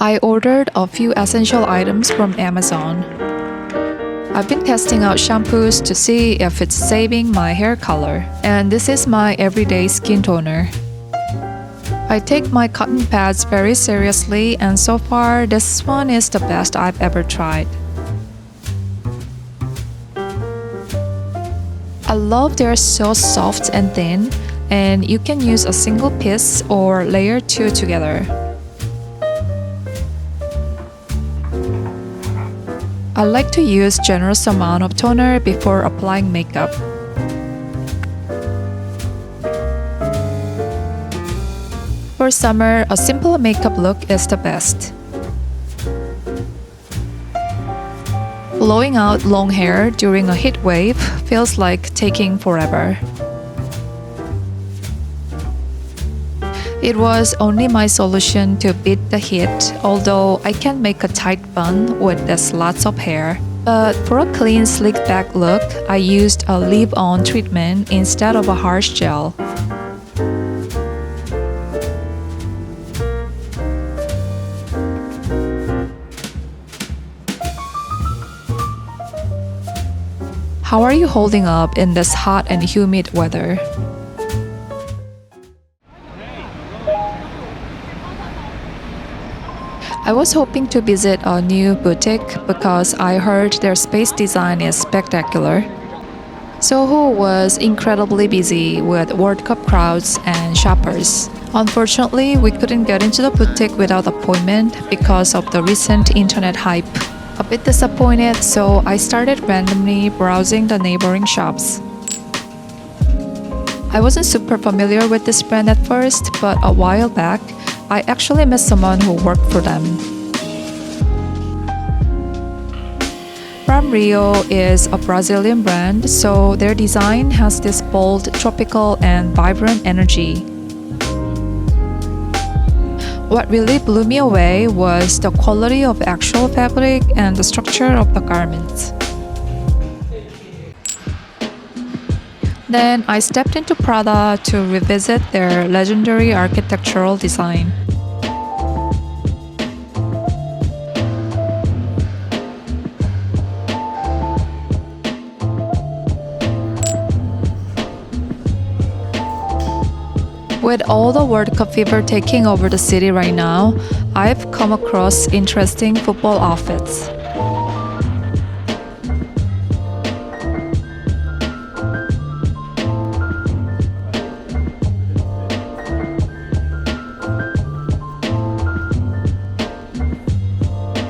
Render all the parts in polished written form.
I ordered a few essential items from Amazon. I've been testing out shampoos to see if it's saving my hair color, and this is my everyday skin toner. I take my cotton pads very seriously, and so far this one is the best I've ever tried. I love they're so soft and thin, and you can use a single piece or layer two together. I like to use generous amount of toner before applying makeup. For summer, a simple makeup look is the best. Blowing out long hair during a heat wave feels like taking forever. It was only my solution to beat the heat, although I can make a tight bun with this lots of hair. But for a clean, slick back look, I used a leave-on treatment instead of a harsh gel. How are you holding up in this hot and humid weather? I was hoping to visit a new boutique because I heard their space design is spectacular. SoHo was incredibly busy with World Cup crowds and shoppers. Unfortunately, we couldn't get into the boutique without appointment because of the recent internet hype. A bit disappointed, so I started randomly browsing the neighboring shops. I wasn't super familiar with this brand at first, but a while back, I actually met someone who worked for them. From Rio is a Brazilian brand, so their design has this bold, tropical, and vibrant energy. What really blew me away was the quality of actual fabric and the structure of the garments. Then I stepped into Prada to revisit their legendary architectural design. With all the World Cup fever taking over the city right now, I've come across interesting football outfits.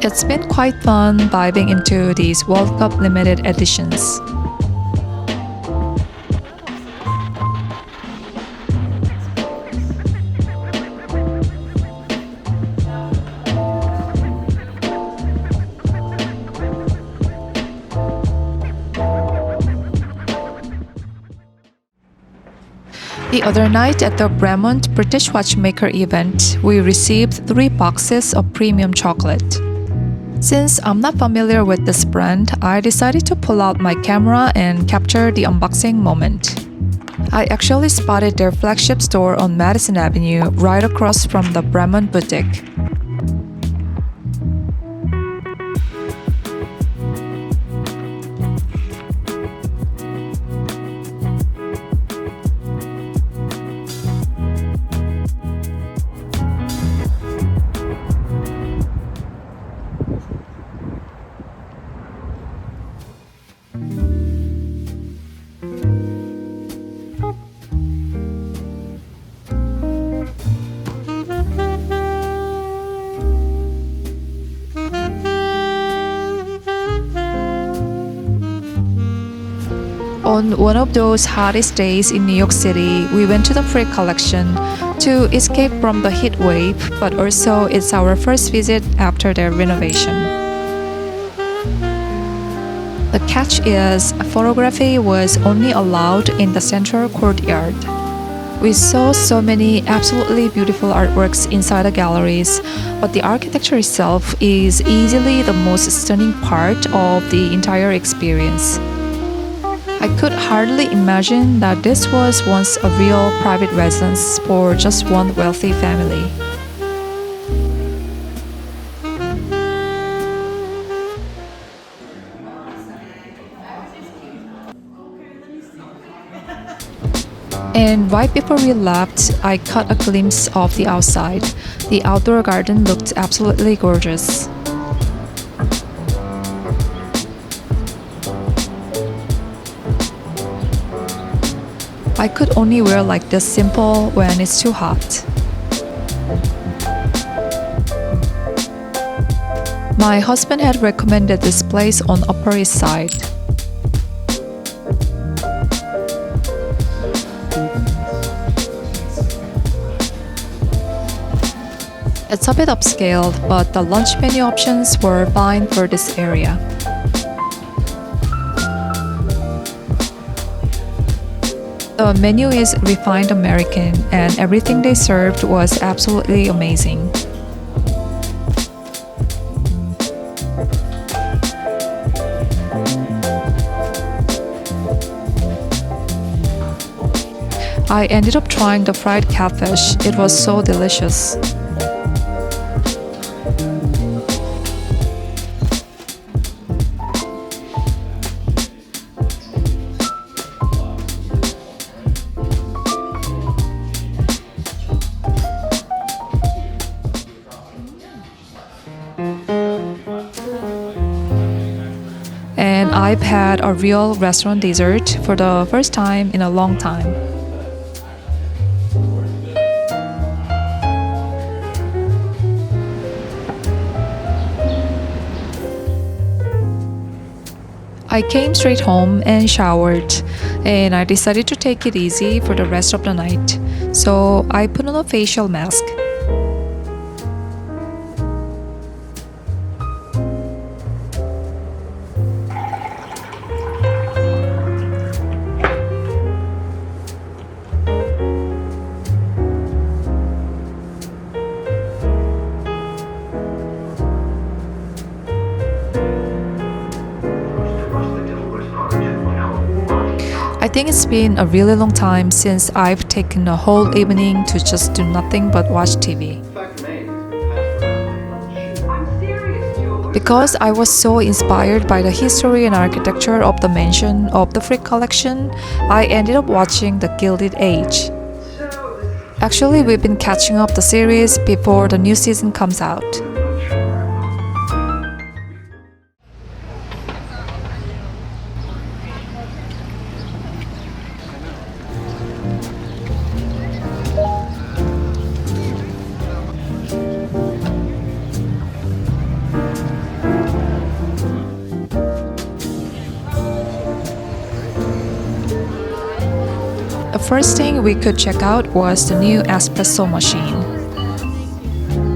It's been quite fun vibing into these World Cup limited editions. The other night at the Bremont British watchmaker event, we received 3 boxes of premium chocolate. Since I'm not familiar with this brand, I decided to pull out my camera and capture the unboxing moment. I actually spotted their flagship store on Madison Avenue, right across from the Bremont boutique. On one of those hottest days in New York City, we went to the Free Collection to escape from the heat wave, but also it's our first visit after their renovation. The catch is, photography was only allowed in the central courtyard. We saw so many absolutely beautiful artworks inside the galleries, but the architecture itself is easily the most stunning part of the entire experience. I could hardly imagine that this was once a real private residence for just one wealthy family. And right before we left, I caught a glimpse of the outside. The outdoor garden looked absolutely gorgeous. I could only wear like this simple when it's too hot. My husband had recommended this place on Upper East Side. It's a bit upscale, but the lunch menu options were fine for this area. The menu is refined American, and everything they served was absolutely amazing. I ended up trying the fried catfish. It was so delicious. And I've had a real restaurant dessert for the first time in a long time. I came straight home and showered, and I decided to take it easy for the rest of the night. So I put on a facial mask. I think it's been a really long time since I've taken a whole evening to just do nothing but watch TV. Because I was so inspired by the history and architecture of the mansion of the Frick collection, I ended up watching The Gilded Age. Actually, we've been catching up the series before the new season comes out. The first thing we could check out was the new espresso machine.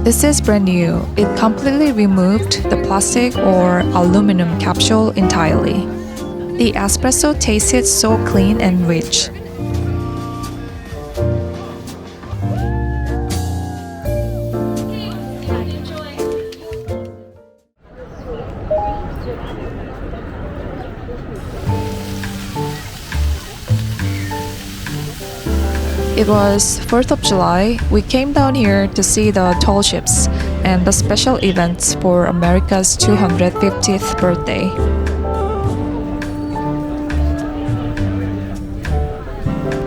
This is brand new. It completely removed the plastic or aluminum capsule entirely. The espresso tasted so clean and rich. It was 4th of July. We came down here to see the tall ships and the special events for America's 250th birthday.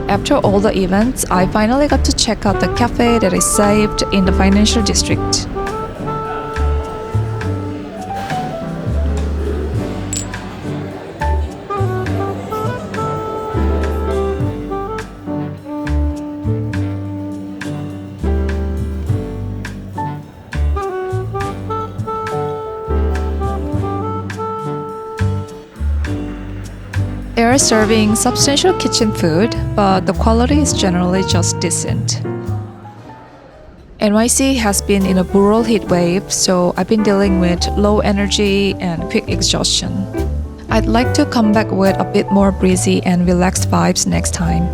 After all the events, I finally got to check out the cafe that is saved in the financial district. They are serving substantial kitchen food, but the quality is generally just decent. NYC has been in a brutal heat wave, so I've been dealing with low energy and quick exhaustion. I'd like to come back with a bit more breezy and relaxed vibes next time.